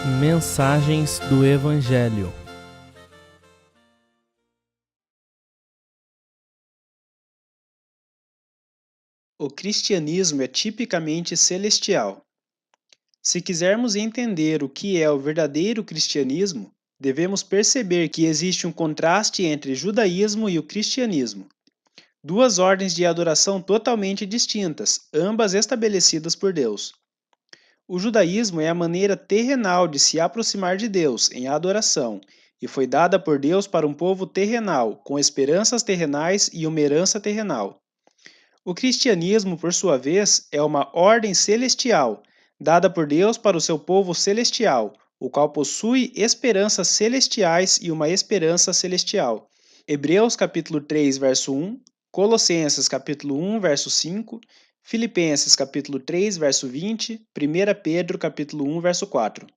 Mensagens do Evangelho. O cristianismo é tipicamente celestial. Se quisermos entender o que é o verdadeiro cristianismo, devemos perceber que existe um contraste entre judaísmo e o cristianismo, duas ordens de adoração totalmente distintas, ambas estabelecidas por Deus. O judaísmo é a maneira terrenal de se aproximar de Deus em adoração e foi dada por Deus para um povo terrenal, com esperanças terrenais e uma herança terrenal. O cristianismo, por sua vez, é uma ordem celestial, dada por Deus para o seu povo celestial, o qual possui esperanças celestiais e uma esperança celestial. Hebreus capítulo 3, verso 1, Colossenses capítulo 1, verso 5, Filipenses capítulo 3, verso 20, 1 Pedro capítulo 1, verso 4.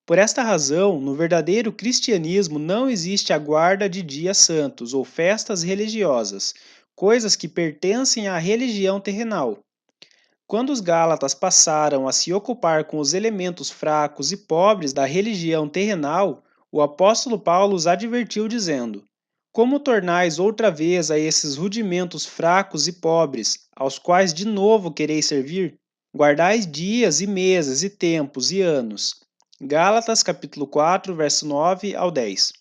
Por esta razão, no verdadeiro cristianismo não existe a guarda de dias santos ou festas religiosas, coisas que pertencem à religião terrenal. Quando os Gálatas passaram a se ocupar com os elementos fracos e pobres da religião terrenal, o apóstolo Paulo os advertiu dizendo: Como tornais outra vez a esses rudimentos fracos e pobres, aos quais de novo quereis servir? Guardais dias e meses e tempos e anos. Gálatas capítulo 4, verso 9 ao 10.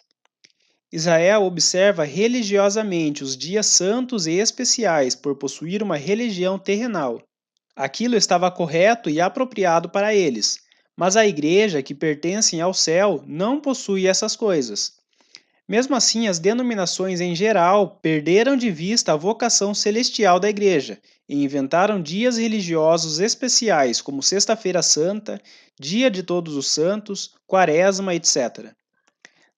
Israel observa religiosamente os dias santos e especiais por possuir uma religião terrenal. Aquilo estava correto e apropriado para eles, mas a igreja, que pertence ao céu, não possui essas coisas. Mesmo assim, as denominações em geral perderam de vista a vocação celestial da igreja e inventaram dias religiosos especiais como Sexta-feira Santa, Dia de Todos os Santos, Quaresma, etc.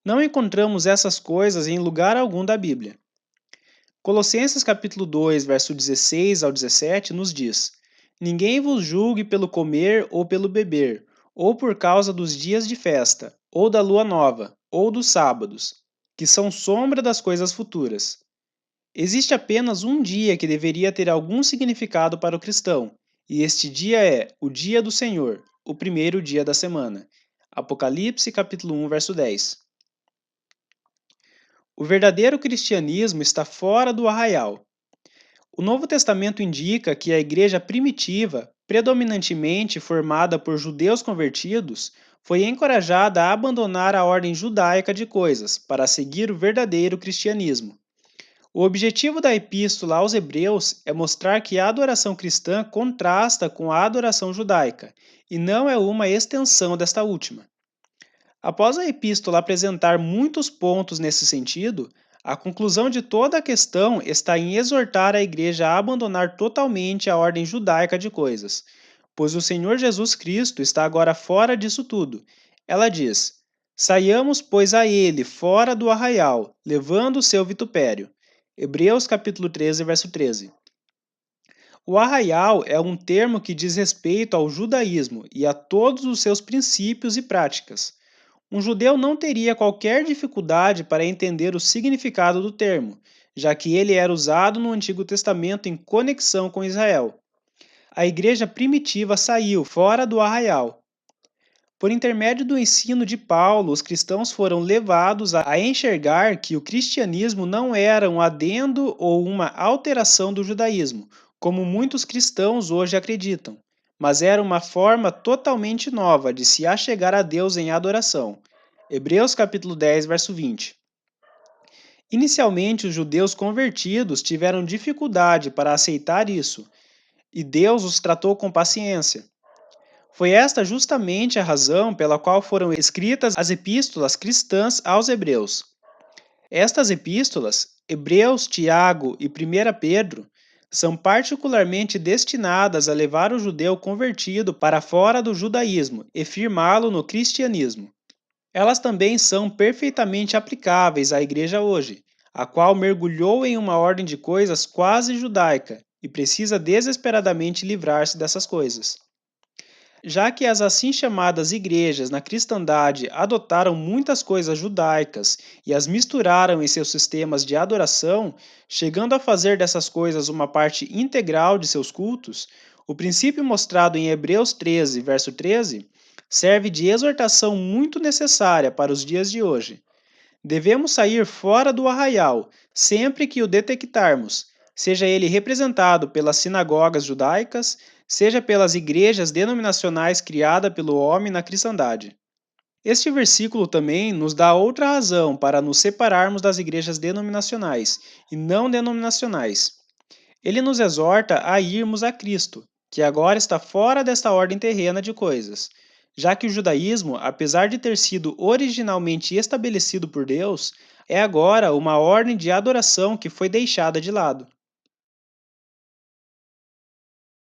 Não encontramos essas coisas em lugar algum da Bíblia. Colossenses capítulo 2, verso 16 ao 17 nos diz: Ninguém vos julgue pelo comer ou pelo beber, ou por causa dos dias de festa, ou da lua nova, ou dos sábados, que são sombra das coisas futuras. Existe apenas um dia que deveria ter algum significado para o cristão, e este dia é o dia do Senhor, o primeiro dia da semana. Apocalipse capítulo 1, verso 10. O verdadeiro cristianismo está fora do arraial. O Novo Testamento indica que a igreja primitiva, predominantemente formada por judeus convertidos, foi encorajada a abandonar a ordem judaica de coisas para seguir o verdadeiro cristianismo. O objetivo da epístola aos Hebreus é mostrar que a adoração cristã contrasta com a adoração judaica e não é uma extensão desta última. Após a epístola apresentar muitos pontos nesse sentido, a conclusão de toda a questão está em exortar a igreja a abandonar totalmente a ordem judaica de coisas, pois o Senhor Jesus Cristo está agora fora disso tudo. Ela diz: Saiamos, pois, a ele fora do arraial, levando o seu vitupério. Hebreus capítulo 13, verso 13. O arraial é um termo que diz respeito ao judaísmo e a todos os seus princípios e práticas. Um judeu não teria qualquer dificuldade para entender o significado do termo, já que ele era usado no Antigo Testamento em conexão com Israel. A igreja primitiva saiu fora do arraial. Por intermédio do ensino de Paulo, os cristãos foram levados a enxergar que o cristianismo não era um adendo ou uma alteração do judaísmo, como muitos cristãos hoje acreditam, mas era uma forma totalmente nova de se achegar a Deus em adoração. Hebreus capítulo 10, verso 20. Inicialmente, os judeus convertidos tiveram dificuldade para aceitar isso, e Deus os tratou com paciência. Foi esta justamente a razão pela qual foram escritas as epístolas cristãs aos Hebreus. Estas epístolas, Hebreus, Tiago e 1 Pedro, são particularmente destinadas a levar o judeu convertido para fora do judaísmo e firmá-lo no cristianismo. Elas também são perfeitamente aplicáveis à igreja hoje, a qual mergulhou em uma ordem de coisas quase judaica e precisa desesperadamente livrar-se dessas coisas. Já que as assim chamadas igrejas na cristandade adotaram muitas coisas judaicas e as misturaram em seus sistemas de adoração, chegando a fazer dessas coisas uma parte integral de seus cultos, o princípio mostrado em Hebreus 13, verso 13, serve de exortação muito necessária para os dias de hoje. Devemos sair fora do arraial sempre que o detectarmos, seja ele representado pelas sinagogas judaicas, seja pelas igrejas denominacionais criadas pelo homem na cristandade. Este versículo também nos dá outra razão para nos separarmos das igrejas denominacionais e não denominacionais. Ele nos exorta a irmos a Cristo, que agora está fora desta ordem terrena de coisas, já que o judaísmo, apesar de ter sido originalmente estabelecido por Deus, é agora uma ordem de adoração que foi deixada de lado.